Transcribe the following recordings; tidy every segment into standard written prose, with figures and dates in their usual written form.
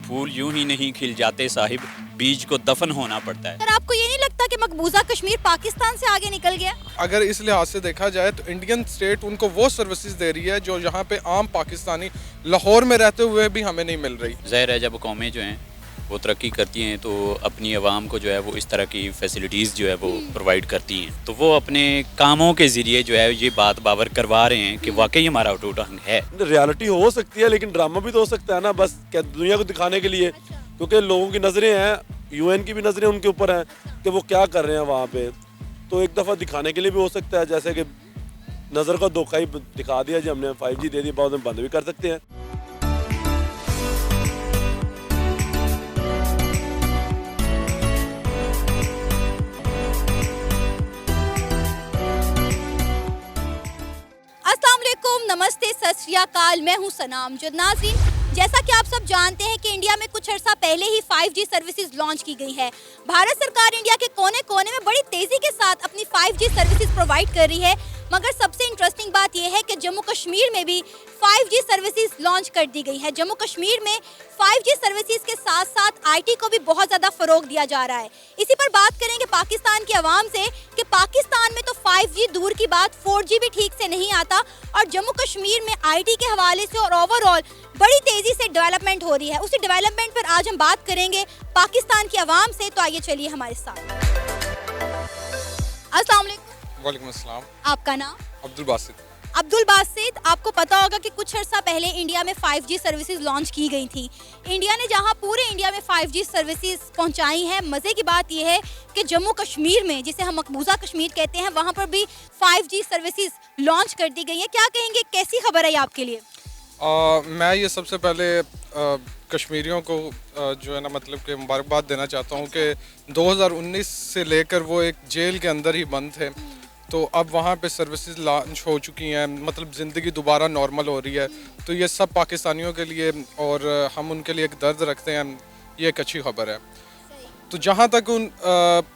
پھول یوں ہی نہیں کھل جاتے صاحب، بیج کو دفن ہونا پڑتا ہے۔ سر آپ کو یہ نہیں لگتا کہ مقبوضہ کشمیر پاکستان سے آگے نکل گیا؟ اگر اس لحاظ سے دیکھا جائے تو انڈین اسٹیٹ ان کو وہ سروسز دے رہی ہے جو یہاں پہ عام پاکستانی لاہور میں رہتے ہوئے بھی ہمیں نہیں مل رہی۔ ظاہر ہے جب قومیں جو ہیں وہ ترقی کرتی ہیں تو اپنی عوام کو جو ہے وہ اس طرح کی فیسلٹیز جو ہے وہ پرووائڈ کرتی ہیں، تو وہ اپنے کاموں کے ذریعے جو ہے یہ بات باور کروا رہے ہیں کہ واقعی ہمارا ٹوٹا ہے۔ ریالٹی ہو سکتی ہے لیکن ڈرامہ بھی تو ہو سکتا ہے نا، بس دنیا کو دکھانے کے لیے، کیونکہ لوگوں کی نظریں ہیں، یو این کی بھی نظریں ان کے اوپر ہیں کہ وہ کیا کر رہے ہیں وہاں پہ، تو ایک دفعہ دکھانے کے لیے بھی ہو سکتا ہے، جیسے کہ نظر کا دھوکہ ہی دکھا دیا جی ہم نے 5G دے دی، بعد میں بند بھی کر سکتے ہیں۔ السلام علیکم، نمستے، ست شری اکال، میں ہوں سنام جد۔ ناظرین، جیسا کہ آپ سب جانتے ہیں کہ انڈیا میں کچھ عرصہ پہلے ہی 5G سروسز لانچ کی گئی ہے۔ بھارت سرکار انڈیا کے کونے کونے میں بڑی تیزی کے ساتھ اپنی 5G سروسز پرووائڈ کر رہی ہے، مگر سب سے انٹرسٹنگ بات یہ ہے کہ جموں کشمیر میں بھی 5G سروسز لانچ کر دی گئی ہے۔ جموں کشمیر میں 5G سروسز کے ساتھ ساتھ IT کو بھی بہت زیادہ فروغ دیا جا رہا ہے۔ اسی پر بات کریں گے پاکستان کی عوام سے کہ پاکستان میں تو 5G دور کی بات 4G بھی ٹھیک سے نہیں آتا، اور جموں کشمیر میں IT کے حوالے سے اور اوور آل بڑی تیزی سے ڈیولپمنٹ ہو رہی ہے۔ اسی ڈیولپمنٹ پر آج ہم بات کریں گے پاکستان کی عوام سے، تو آئیے چلیے ہمارے ساتھ۔ السلام علیکم۔ وعلیکم السلام۔ آپ کا نام؟ عبدالباسط۔ عبدالباسط، آپ کو پتا ہوگا کہ کچھ عرصہ پہلے انڈیا میں 5G سروسز لانچ کی گئی تھی۔ انڈیا نے جہاں پورے انڈیا میں 5G سروسز پہنچائی ہیں، مزے کی بات یہ ہے کہ جموں کشمیر میں، جسے ہم مقبوضہ کشمیر کہتے ہیں، وہاں پر بھی 5G سروسز لانچ کر دی گئی ہیں۔ کیا کہیں گے، کیسی خبر ہے یہ آپ کے لیے؟ میں یہ سب سے پہلے کشمیریوں کو جو ہے نا مطلب کہ مبارکباد دینا چاہتا ہوں کہ 2019 سے لے کر وہ ایک جیل کے اندر ہی بند تھے، تو اب وہاں پہ سروسز لانچ ہو چکی ہیں، مطلب زندگی دوبارہ نارمل ہو رہی ہے، تو یہ سب پاکستانیوں کے لیے اور ہم ان کے لیے ایک درد رکھتے ہیں، یہ ایک اچھی خبر ہے۔ تو جہاں تک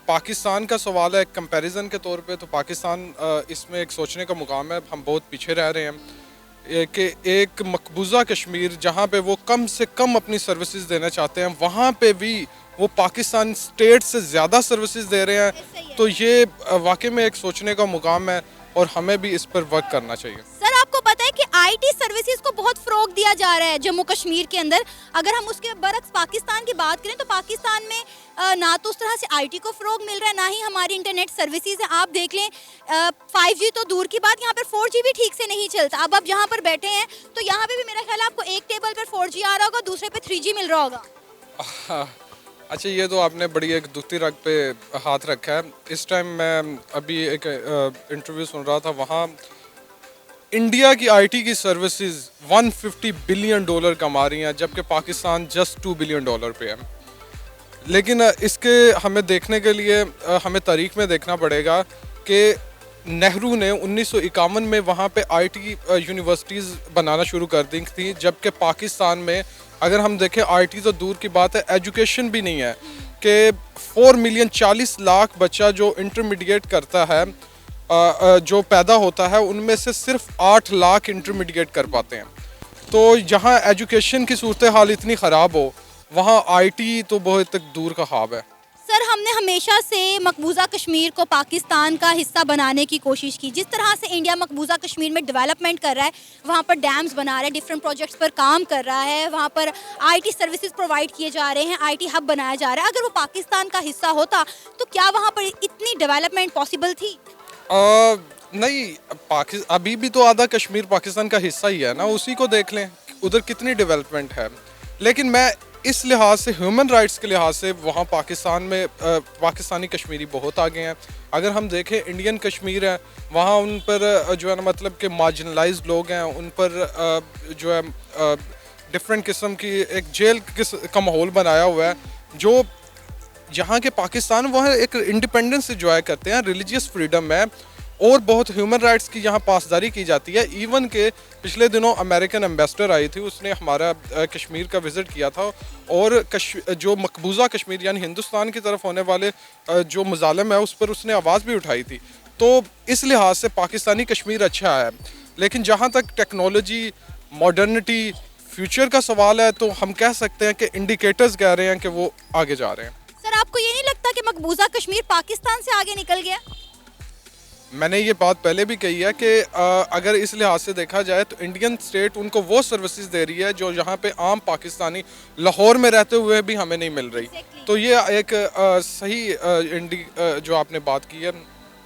پاکستان کا سوال ہے کمپیریزن کے طور پہ، تو پاکستان اس میں ایک سوچنے کا مقام ہے، ہم بہت پیچھے رہ رہے ہیں کہ ایک مقبوضہ کشمیر جہاں پہ وہ کم سے کم اپنی سروسز دینا چاہتے ہیں، وہاں پہ بھی وہ پاکستان اسٹیٹ سے زیادہ سروسز دے رہے ہیں، تو یہ واقعی میں ایک سوچنے کا مقام ہے اور ہمیں بھی اس پر ورک کرنا چاہیے۔ سر آپ کو پتا ہے کہ IT سروسز کو بہت فروغ دیا جا رہا ہے جموں کشمیر کے اندر۔ اگر ہم اس کے برعکس پاکستان کی بات کریں تو پاکستان میں نہ تو اس طرح سے IT کو فروغ مل رہا ہے، نہ ہی ہماری انٹرنیٹ سروسز ہیں۔ آپ دیکھ لیں 5G تو دور کی بات، یہاں پر 4G بھی ٹھیک سے نہیں چلتا۔ اب آپ جہاں پر بیٹھے ہیں تو یہاں پہ بھی میرا خیال ہے آپ کو ایک ٹیبل پر 4G آ رہا ہوگا، دوسرے پہ 3G مل رہا ہوگا۔ اچھا، یہ تو آپ نے بڑی ایک دکھتی رگ پہ ہاتھ رکھا ہے۔ اس ٹائم میں ابھی ایک انٹرویو سن رہا تھا، وہاں انڈیا کی IT کی سروسز $150 بلین کما رہی ہیں، جبکہ پاکستان جسٹ $2 بلین پہ ہے۔ لیکن اس کے ہمیں دیکھنے کے لیے ہمیں تاریخ میں دیکھنا پڑے گا کہ نہرو نے 1951 میں وہاں پہ IT یونیورسٹیز بنانا شروع کر دی تھیں، جبکہ پاکستان میں اگر ہم دیکھیں IT تو دور کی بات ہے، ایجوکیشن بھی نہیں ہے کہ 4 ملین 40 لاکھ بچہ جو انٹرمیڈیٹ کرتا ہے، جو پیدا ہوتا ہے، ان میں سے صرف 8 لاکھ انٹرمیڈیٹ کر پاتے ہیں۔ تو جہاں ایجوکیشن کی صورتحال اتنی خراب ہو، وہاں IT تو بہت تک دور کا خواب ہے۔ سر ہم نے ہمیشہ سے مقبوضہ کشمیر کو پاکستان کا حصہ بنانے کی کوشش کی۔ جس طرح سے انڈیا مقبوضہ کشمیر میں ڈیولپمنٹ کر رہا ہے، وہاں پر ڈیمز بنا رہا ہے، ڈفرینٹ پروجیکٹس پر کام کر رہا ہے، وہاں پر IT سروسز پرووائڈ کیے جا رہے ہیں، IT ہب بنایا جا رہا ہے، اگر وہ پاکستان کا حصہ ہوتا تو کیا وہاں پر اتنی ڈیولپمنٹ پاسبل تھی؟ نہیں، ابھی بھی تو آدھا کشمیر پاکستان کا حصہ ہی ہے نا، اسی کو دیکھ لیں ادھر کتنی ڈیولپمنٹ ہے۔ لیکن میں اس لحاظ سے، ہیومن رائٹس کے لحاظ سے، وہاں پاکستان میں پاکستانی کشمیری بہت آگے ہیں۔ اگر ہم دیکھیں انڈین کشمیر ہے، وہاں ان پر جو ہے نا مطلب کہ مارجنلائزڈ لوگ ہیں، ان پر جو ہے ڈفرینٹ قسم کی ایک جیل کا ماحول بنایا ہوا ہے، جو یہاں کے پاکستان وہ ایک انڈیپینڈنس انجوائے کرتے ہیں، ریلیجیس فریڈم ہے، اور بہت ہیومن رائٹس کی یہاں پاسداری کی جاتی ہے۔ ایون کہ پچھلے دنوں امریکن ایمبیسڈر آئی تھی، اس نے ہمارا کشمیر کا وزٹ کیا تھا، اور جو مقبوضہ کشمیر یعنی ہندوستان کی طرف ہونے والے جو مظالم ہے اس پر اس نے آواز بھی اٹھائی تھی۔ تو اس لحاظ سے پاکستانی کشمیر اچھا ہے، لیکن جہاں تک ٹیکنالوجی، ماڈرنٹی، फ्यूचर का सवाल है तो हम कह सकते हैं कि इंडिकेटर्स कह रहे हैं कि वो आगे जा रहे हैं। सर आपको ये नहीं लगता कि मकबूजा कश्मीर पाकिस्तान से आगे निकल गया? मैंने ये बात पहले भी कही है कि अगर इस लिहाज से देखा जाए तो इंडियन स्टेट उनको वो सर्विसेज दे रही है जो यहाँ पे आम पाकिस्तानी लाहौर में रहते हुए भी हमें नहीं मिल रही। तो ये एक सही जो आपने बात की है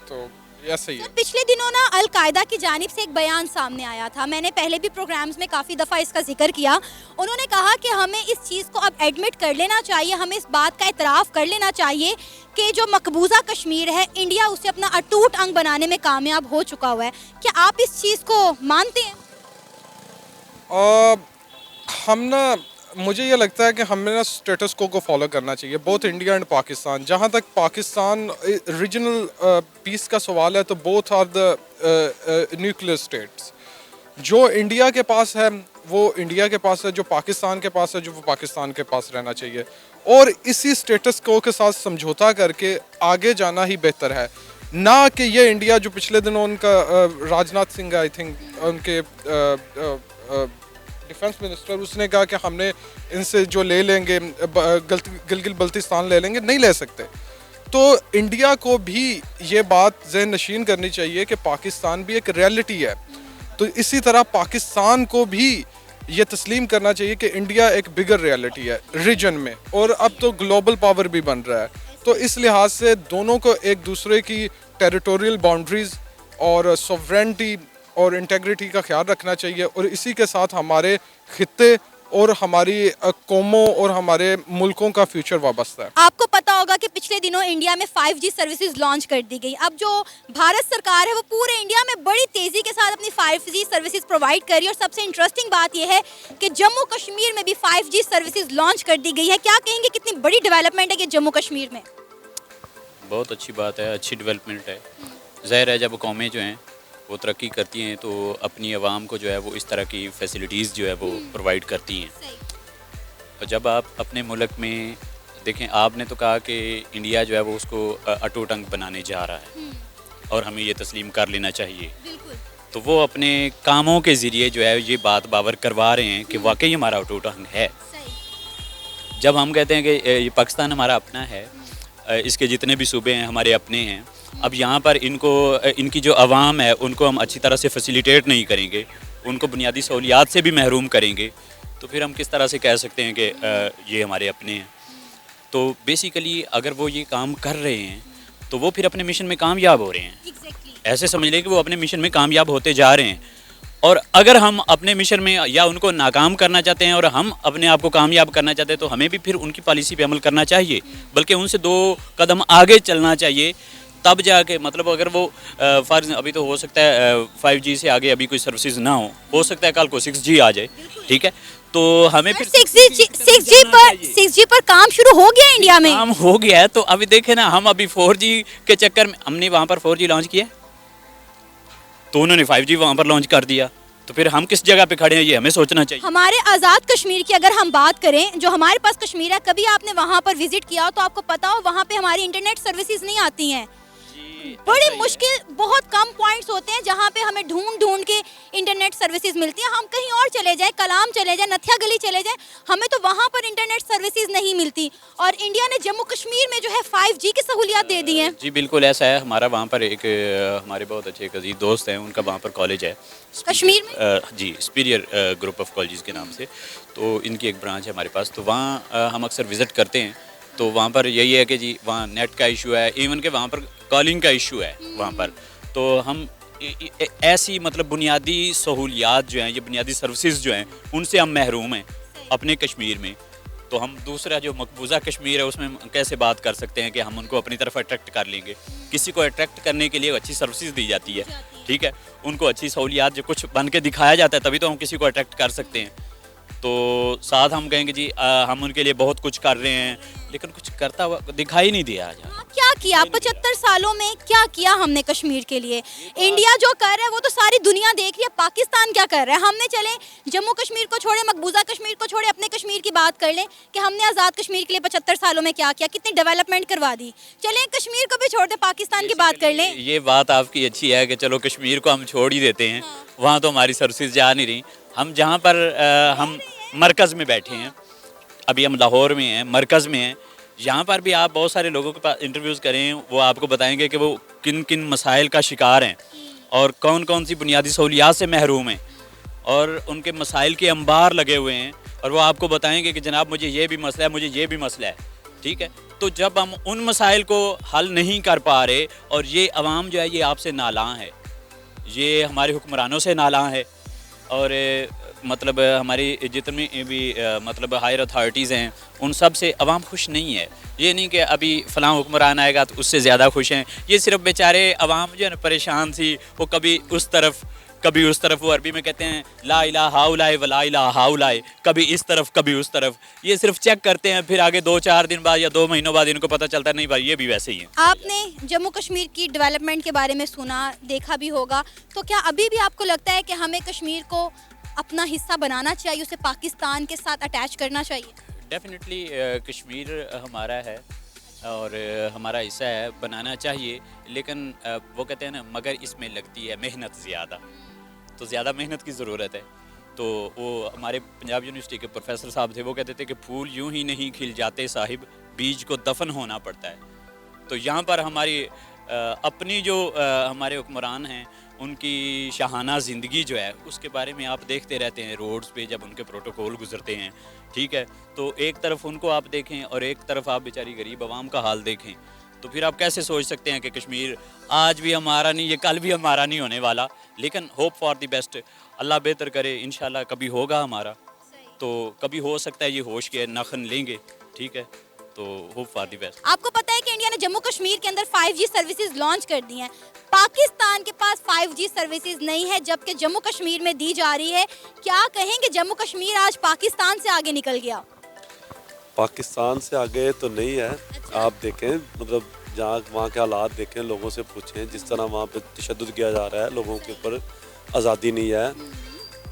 तो ये सही है। पिछले दिनों ना अल कायदा की जानिब से एक बयान सामने आया था, मैंने पहले भी प्रोग्राम्स में काफ़ी दफ़ा इसका जिक्र किया। उन्होंने कहा कि हमें इस चीज़ को अब एडमिट कर लेना चाहिए, हमें इस बात का इतराफ़ कर लेना चाहिए कि जो मकबूजा कश्मीर है इंडिया उसे अपना अटूट अंग बनाने में कामयाब हो चुका हुआ है। क्या आप इस चीज़ को मानते हैं? हम ना मुझे ये लगता है कि हमें ना स्टेटस को फॉलो करना चाहिए, बोथ इंडिया एंड पाकिस्तान। जहाँ तक पाकिस्तान रीजनल पीस का सवाल है तो both are the nuclear states. जो इंडिया के पास है वो इंडिया के पास है, जो पाकिस्तान के पास है जो वो पाकिस्तान के पास रहना चाहिए, और इसी स्टेटस को के साथ समझौता करके आगे जाना ही बेहतर है, ना कि ये इंडिया जो पिछले दिनों उनका राजनाथ सिंह आई थिंक उनके डिफेंस मिनिस्टर, उसने कहा कि हमने इनसे जो ले लेंगे गिलगित बल्तिस्तान ले लेंगे, नहीं ले सकते। तो इंडिया को भी ये बात ज़हन नशीन करनी चाहिए कि पाकिस्तान भी एक रियलिटी है। तो इसी तरह पाकिस्तान को भी ये तस्लीम करना चाहिए कि इंडिया एक बिगर रियलिटी है रीजन में, और अब तो ग्लोबल पावर भी बन रहा है। तो इस लिहाज से दोनों को एक दूसरे की टेरिटोरियल बाउंड्रीज़ और सॉवरेनिटी और इंटेग्रिटी का ख्याल रखना चाहिए, और इसी के साथ हमारे खित्ते और हमारी कौमों और हमारे मुल्कों का फ्यूचर वाबस्ता है। आपको पता होगा कि पिछले दिनों इंडिया में 5G सर्विसेज लॉन्च कर दी गई। अब जो भारत सरकार है वो पूरे इंडिया में बड़ी तेज़ी के साथ अपनी 5G सर्विसेज प्रोवाइड कर रही है, और सबसे इंटरेस्टिंग बात यह है कि जम्मू कश्मीर में भी 5G सर्विसेज लॉन्च कर दी गई है। क्या कहेंगे कितनी बड़ी डेवलपमेंट है कि जम्मू कश्मीर में? बहुत अच्छी बात है, अच्छी डेवलपमेंट है। ज़ाहिर है जब कौमें जो हैं वो तरक्की करती हैं तो अपनी आवाम को जो है वो इस तरह की फैसिलिटीज़ जो है वो प्रोवाइड करती हैं। और जब आप अपने मुल्क में देखें, आपने तो कहा कि इंडिया जो है वो उसको अटूट अंग बनाने जा रहा है और हमें ये तस्लीम कर लेना चाहिए। तो वो अपने कामों के ज़रिए जो है ये बात बावर करवा रहे हैं कि वाकई हमारा अटूट अंग है। जब हम कहते हैं कि ये पाकिस्तान हमारा अपना है, इसके जितने भी सूबे हैं हमारे अपने हैं, अब यहाँ पर इनकी जो आवाम है उनको हम अच्छी तरह से फैसिलिटेट नहीं करेंगे, उनको बुनियादी सहूलियात से भी महरूम करेंगे, तो फिर हम किस तरह से कह सकते हैं कि ये हमारे अपने हैं। तो बेसिकली अगर वो ये काम कर रहे हैं तो वो फिर अपने मिशन में कामयाब हो रहे हैं। ऐसे समझ लें कि वो अपने मिशन में कामयाब होते जा रहे हैं, और अगर हम अपने मिशन में या उनको नाकाम करना चाहते हैं और हम अपने आप को कामयाब करना चाहते हैं तो हमें भी फिर उनकी पॉलिसी पे अमल करना चाहिए, बल्कि उनसे 2 कदम आगे चलना चाहिए। तब जाके मतलब अगर वो फर्ज अभी तो हो सकता है 5G से आगे अभी कोई सर्विसेज ना हो सकता है कल को 6G आ जाए, ठीक है, तो हमें फिर 6G पर काम शुरू हो गया इंडिया में, काम हो गया है। तो अभी देखे ना, हम अभी 4G के चक्कर में हमने वहाँ पर 4G लॉन्च किया तो उन्होंने 5G वहाँ पर लॉन्च कर दिया, तो फिर हम किस जगह पे खड़े हैं ये हमें सोचना चाहिए। हमारे आज़ाद कश्मीर की अगर हम बात करें, जो हमारे पास कश्मीर है, कभी आपने वहाँ पर विजिट किया हो तो आपको पता हो वहाँ पे हमारी इंटरनेट सर्विसेज नहीं आती हैं। बड़ी मुश्किल, बहुत कम पॉइंट्स होते हैं जहाँ पे हमें ढूंढ के इंटरनेट सर्विसेज मिलती हैं। हम कहीं और चले जाएं, कलाम चले जाएं, नथिया गली चले जाएं, हमें तो वहाँ पर इंटरनेट सर्विसेज नहीं मिलती, और इंडिया ने जम्मू कश्मीर में जो है 5G की सहूलियत दे दी हैं। जी बिल्कुल ऐसा है। हमारा वहाँ पर एक हमारे बहुत अच्छे एक अजीज दोस्त हैं, उनका वहाँ पर कॉलेज है कश्मीर में, जी सुपीरियर ग्रुप ऑफ कॉलेज के नाम से, तो इनकी एक ब्रांच है हमारे पास, तो वहाँ हम अक्सर विज़िट करते हैं। तो वहाँ पर यही है कि जी वहाँ नेट का इशू है, इवन के वहाँ पर कॉलिंग का इशू है वहाँ पर, तो हम ऐसी मतलब बुनियादी सहूलियात जो हैं, ये बुनियादी सर्विसेज जो हैं, उनसे हम महरूम हैं अपने कश्मीर में। तो हम दूसरा जो मकबूजा कश्मीर है उसमें कैसे बात कर सकते हैं कि हम उनको अपनी तरफ अट्रैक्ट कर लेंगे। किसी को अट्रैक्ट करने के लिए अच्छी सर्विसेज दी जाती है, ठीक है, उनको अच्छी सहूलियात जो कुछ बन के दिखाया जाता है तभी तो हम किसी को अट्रैक्ट कर सकते हैं। तो साथ हम कहेंगे जी हम उनके लिए बहुत कुछ कर रहे हैं, लेकिन कुछ करता हुआ दिखाई नहीं दिया। क्या किया 75 सालों में, क्या किया हमने कश्मीर के लिए? इंडिया जो कर रहा है वो तो सारी दुनिया देख रही है, पाकिस्तान क्या कर रहा है? हमने चले जम्मू कश्मीर को छोड़े, मकबूजा कश्मीर को छोड़े, अपने कश्मीर की बात कर लें कि हमने आज़ाद कश्मीर के लिए 75 सालों में क्या किया, कितनी डेवलपमेंट करवा दी। चलें कश्मीर को भी छोड़ दें, पाकिस्तान की बात कर लें। ये बात आपकी अच्छी है कि चलो कश्मीर को हम छोड़ ही देते हैं, वहाँ तो हमारी सर्विसेज जा नहीं रही। हम जहाँ पर हम मरकज़ में बैठे हैं, अभी हम लाहौर में हैं, मरकज़ में हैं। यहाँ पर भी आप बहुत सारे लोगों के पास इंटरव्यूज़ करें, वो आपको बताएंगे कि वो किन किन मसाइल का शिकार हैं और कौन कौन सी बुनियादी सहूलियात से महरूम हैं और उनके मसाइल के अंबार लगे हुए हैं, और वो आपको बताएंगे कि जनाब मुझे ये भी मसला है, मुझे ये भी मसला है, ठीक है। तो जब हम उन मसाइल को हल नहीं कर पा रहे और ये अवाम जो है ये आपसे नालां है, ये हमारे हुक्मरानों से नालां है, और मतलब हमारी जितनी भी मतलब हायर अथॉरिटीज़ हैं उन सब से अवाम खुश नहीं है। ये नहीं कि अभी फ़लाँ हुक्मरान आएगा तो उससे ज़्यादा खुश हैं, ये सिर्फ बेचारे अवाम जो है ना परेशान थी, वो कभी उस तरफ कभी उस तरफ, वो अरबी में कहते हैं ला इलाहा हाउलाए वला इलाहा हाउलाए, कभी इस तरफ कभी उस तरफ, ये सिर्फ चेक करते हैं, फिर आगे 2-4 दिन बाद या 2 महीनों बाद इनको पता चलता है नहीं भाई ये भी वैसे ही है। आपने जम्मू कश्मीर की डेवलपमेंट के बारे में सुना, देखा भी होगा, तो क्या अभी भी आपको लगता है कि हमें कश्मीर को अपना हिस्सा बनाना चाहिए, उसे पाकिस्तान के साथ अटैच करना चाहिए? डेफिनेटली कश्मीर हमारा है और हमारा हिस्सा है, बनाना चाहिए, लेकिन वो कहते हैं ना मगर इसमें लगती है मेहनत ज़्यादा, तो ज़्यादा मेहनत की ज़रूरत है। तो वो हमारे पंजाब यूनिवर्सिटी के प्रोफेसर साहब थे, वो कहते थे कि फूल यूं ही नहीं खिल जाते साहिब, बीज को दफन होना पड़ता है। तो यहाँ पर हमारी अपनी जो हमारे हुक्मरान हैं उनकी शाहाना ज़िंदगी जो है उसके बारे में आप देखते रहते हैं रोड्स पे जब उनके प्रोटोकॉल गुजरते हैं, ठीक है। तो एक तरफ उनको आप देखें और एक तरफ आप बेचारी गरीब आवाम का हाल देखें, तो फिर आप कैसे सोच सकते हैं कि कश्मीर आज भी हमारा नहीं, ये कल भी हमारा नहीं होने वाला। लेकिन होप फॉर द बेस्ट, अल्लाह बेहतर करे, इंशाल्लाह कभी होगा हमारा, तो कभी हो सकता है ये होश के नखन लेंगे, ठीक है। तो होप फॉर द बेस्ट। आपको पता है कि इंडिया ने जम्मू कश्मीर के अंदर 5G सर्विसेज लॉन्च कर दी हैं। पाकिस्तान के पास 5G सर्विसेज नहीं है जबकि जम्मू कश्मीर में दी जा रही है। क्या कहेंगे, जम्मू कश्मीर आज पाकिस्तान से आगे निकल गया? पाकिस्तान से आगे तो नहीं है। अच्छा। आप देखें, मतलब जहाँ वहाँ के हालात देखें, लोगों से पूछें, जिस तरह वहाँ पे तशद्दुद किया जा रहा है, लोगों के ऊपर आज़ादी नहीं है,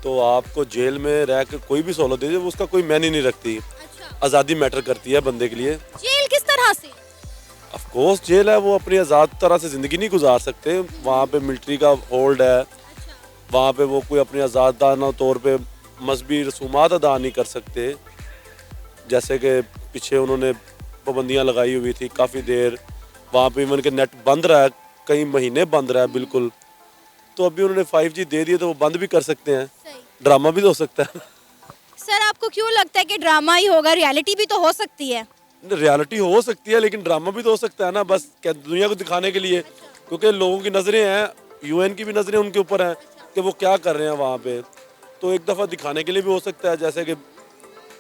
तो आपको जेल में रह कर कोई भी सहूलत दे दे वो उसका कोई मायने नहीं रखती। अच्छा। आज़ादी मैटर करती है बंदे के लिए। जेल किस तरह से? ऑफ कोर्स जेल है, वो अपनी आज़ाद तरह से ज़िंदगी नहीं गुजार सकते। वहाँ पे मिलिट्री का होल्ड है, वहाँ पे वो कोई अपनी आज़ादाना तौर पे मजहबी रसूमात अदा नहीं कर सकते। जैसे कि पीछे उन्होंने पाबंदियाँ लगाई हुई थी काफ़ी देर, वहाँ पे इवन के नेट बंद रहा है, कई महीने बंद रहा है बिल्कुल। तो अभी उन्होंने 5G दे दिए तो वो बंद भी कर सकते हैं, ड्रामा भी तो हो सकता है। सर आपको क्यों लगता है कि ड्रामा ही होगा, रियलिटी भी तो हो सकती है? रियलिटी हो सकती है लेकिन ड्रामा भी तो हो सकता है ना, बस क्या दुनिया को दिखाने के लिए, क्योंकि लोगों की नज़रें हैं, UN की भी नज़रें उनके ऊपर हैं कि वो क्या कर रहे हैं वहाँ पे। तो एक दफ़ा दिखाने के लिए भी हो सकता है, जैसे कि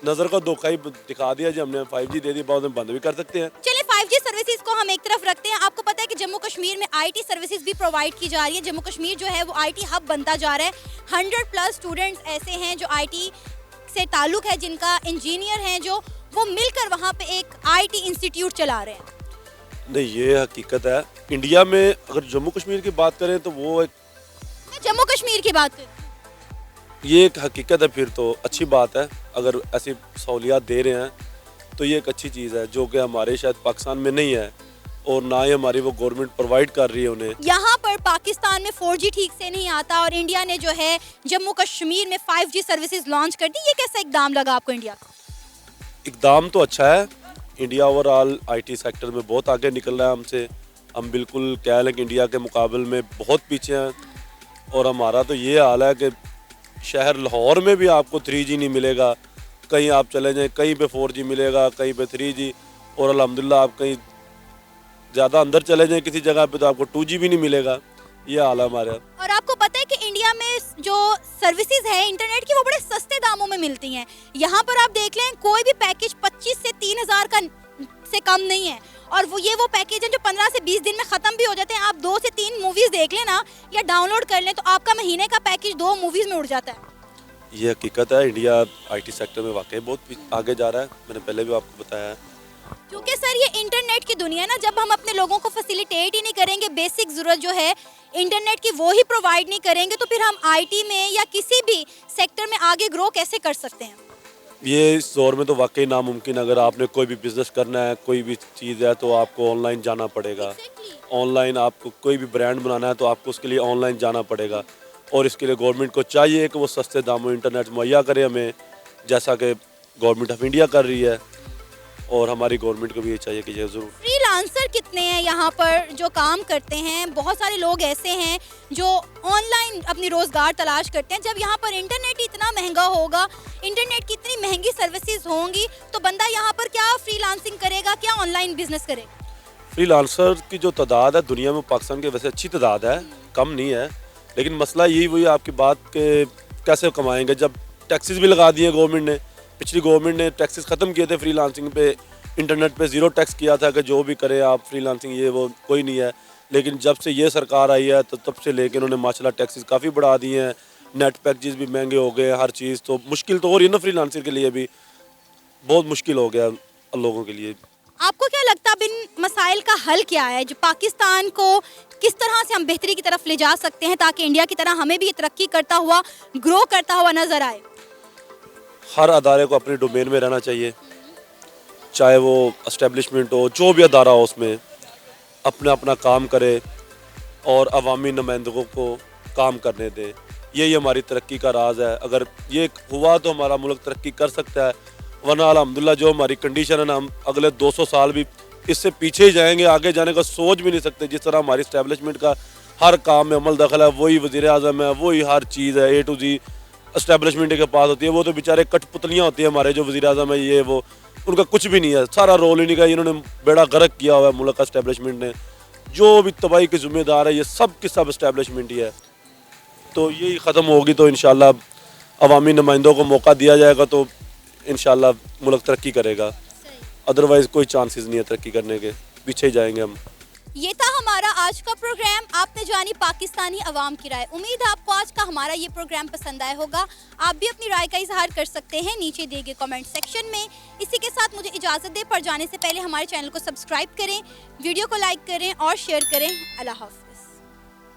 नज़र का धोखा ही दिखा दिया जी हमने 5G दे दी, बाद में बंद भी कर सकते हैं। चलिए 5G सर्विसेज को हम एक तरफ रखते हैं। आपको पता है कि जम्मू कश्मीर में IT सर्विसेज भी प्रोवाइड की जा रही है। जम्मू कश्मीर जो है वो IT हब बनता जा रहा है। 100+ स्टूडेंट्स ऐसे हैं जो IT से ताल्लुक है, जिनका इंजीनियर हैं, जो वो मिलकर वहाँ पे एक IT इंस्टीट्यूट चला रहे हैं। नहीं, ये हकीकत है। इंडिया में अगर जम्मू कश्मीर की बात करें तो वो एक, मैं जम्मू कश्मीर की बात करूँ, ये एक हकीकत है, फिर तो अच्छी बात है। अगर ऐसी सहूलियात दे रहे हैं तो ये एक अच्छी चीज़ है, जो कि हमारे शायद पाकिस्तान में नहीं है और ना ही हमारी वो गवर्नमेंट प्रोवाइड कर रही है उन्हें। यहाँ पर पाकिस्तान में 4G ठीक से नहीं आता और इंडिया ने जो है जम्मू कश्मीर में 5G सर्विसेज लॉन्च कर दी। ये कैसा इकदाम लगा आपको इंडिया का? इकदाम तो अच्छा है। इंडिया ओवरऑल IT सेक्टर में बहुत आगे निकल रहा है हमसे। हम बिल्कुल कह लें कि इंडिया के मुकाबले में बहुत पीछे हैं, और हमारा तो ये हाल है कि शहर लाहौर में भी आपको 3G नहीं मिलेगा। कहीं आप चले जाएं, कहीं पे 4G मिलेगा, कहीं पे 3G, और अल्हम्दुलिल्लाह आप कहीं ज़्यादा अंदर चले जाएं किसी जगह पे तो आपको 2G भी नहीं मिलेगा। ये हाल है हमारा। और आपको पता है कि इंडिया में जो सर्विसेज है इंटरनेट की वो बड़े सस्ते दामों में मिलती हैं। यहाँ पर आप देख लें कोई भी पैकेज 25 से 3,000 का से कम नहीं है, और वो पैकेज हैं जो 15 से 20 दिन में ख़त्म भी हो जाते हैं। आप 2 से 3 मूवीज़ देख लें ना या डाउनलोड कर लें तो आपका महीने का पैकेज 2 मूवीज़ में उड़ जाता है। ये हकीकत है। इंडिया IT सेक्टर में वाकई बहुत आगे जा रहा है, मैंने पहले भी आपको बताया है। क्योंकि सर ये इंटरनेट की दुनिया है ना, जब हम अपने लोगों को फैसिलिटेट ही नहीं करेंगे, बेसिक ज़रूरत जो है इंटरनेट की वो ही प्रोवाइड नहीं करेंगे, तो फिर हम IT में या किसी भी सेक्टर में आगे ग्रो कैसे कर सकते हैं? ये इस दौर में तो वाकई नामुमकिन। अगर आपने कोई भी बिज़नेस करना है, कोई भी चीज़ है, तो आपको ऑनलाइन जाना पड़ेगा। ऑनलाइन आपको कोई भी ब्रांड बनाना है तो आपको उसके लिए ऑनलाइन जाना पड़ेगा, और इसके लिए गवर्नमेंट को चाहिए कि वो सस्ते दामों इंटरनेट मुहैया करे हमें, جیسا کہ گورنمنٹ آف انڈیا کر رہی ہے, اور ہماری گورنمنٹ کو بھی یہ چاہیے کہ یہ ضرور. فری لانسر کتنے ہیں یہاں پر جو کام کرتے ہیں؟ بہت سارے لوگ ایسے ہیں جو آن لائن اپنی روزگار تلاش کرتے ہیں. جب یہاں پر انٹرنیٹ اتنا مہنگا ہوگا, انٹرنیٹ کی اتنی مہنگی سروسز ہوں گی, تو بندہ یہاں پر کیا فری لانسنگ کرے گا, کیا آن لائن بزنس کرے گا؟ فری لانسر کی جو تعداد ہے دنیا میں, پاکستان کے ویسے اچھی تعداد ہے, کم نہیں ہے, لیکن مسئلہ یہی وہی آپ کی بات کہ کیسے کمائیں گے. جب ٹیکسز بھی لگا دیے گورنمنٹ نے, پچھلی گورنمنٹ نے ٹیکسز ختم کیے تھے فری لانسنگ پہ, انٹرنیٹ پہ 0 ٹیکس کیا تھا کہ جو بھی کرے آپ فری لانسنگ یہ وہ کوئی نہیں ہے. لیکن جب سے یہ سرکار آئی ہے تو تب سے لے کے انہوں نے ماشاء اللہ ٹیکسز کافی بڑھا دیے ہیں, نیٹ پیکجز بھی مہنگے ہو گئے, ہر چیز تو مشکل تو ہو رہی ہے نا فری لانسر کے لیے بھی, بہت مشکل ہو گیا لوگوں کے لیے. آپ کو کیا لگتا ہے ان مسائل کا حل کیا ہے, جو پاکستان کو کس طرح سے ہم بہتری کی طرف لے جا سکتے ہیں تاکہ انڈیا کی طرح ہمیں بھی ترقی کرتا ہوا, گرو کرتا ہوا نظر آئے؟ ہر ادارے کو اپنے ڈومین میں رہنا چاہیے, چاہے وہ اسٹیبلشمنٹ ہو, جو بھی ادارہ ہو, اس میں اپنا اپنا کام کرے اور عوامی نمائندگوں کو کام کرنے دے. یہی ہماری ترقی کا راز ہے. اگر یہ ہوا تو ہمارا ملک ترقی کر سکتا ہے, ورنہ الحمدللہ جو ہماری کنڈیشن ہے نا, ہم اگلے 200 سال بھی اس سے پیچھے ہی جائیں گے, آگے جانے کا سوچ بھی نہیں سکتے. جس طرح ہماری اسٹیبلشمنٹ کا ہر کام میں عمل دخل ہے, وہی وزیر اعظم ہے, وہی ہر چیز ہے, A to Z اسٹیبلشمنٹ کے پاس ہوتی ہے. وہ تو بیچارے کٹ پتلیاں ہوتی ہیں ہمارے جو وزیر اعظم ہے, یہ وہ, ان کا کچھ بھی نہیں ہے, سارا رول ہی نہیں کا. انہوں نے بیڑا غرق کیا ہوا ہے ملک کا اسٹیبلشمنٹ نے. جو بھی تباہی کے ذمہ دار ہے یہ سب کی سب اسٹیبلشمنٹ ہی ہے. تو یہی ختم ہوگی تو انشاءاللہ عوامی نمائندوں کو موقع دیا جائے گا تو انشاءاللہ ملک ترقی کرے گا. ادروائز کوئی چانسز نہیں ہے ترقی کرنے کے, پیچھے جائیں گے ہم. یہ تھا ہمارا آج کا پروگرام. آپ نے جانی پاکستانی عوام کی رائے. امید ہے آپ کو آج کا ہمارا یہ پروگرام پسند آیا ہوگا. آپ بھی اپنی رائے کا اظہار کر سکتے ہیں نیچے دیے گئے کمنٹ سیکشن میں. اسی کے ساتھ مجھے اجازت دے, پر جانے سے پہلے ہمارے چینل کو سبسکرائب کریں, ویڈیو کو لائک کریں اور شیئر کریں. اللہ حافظ.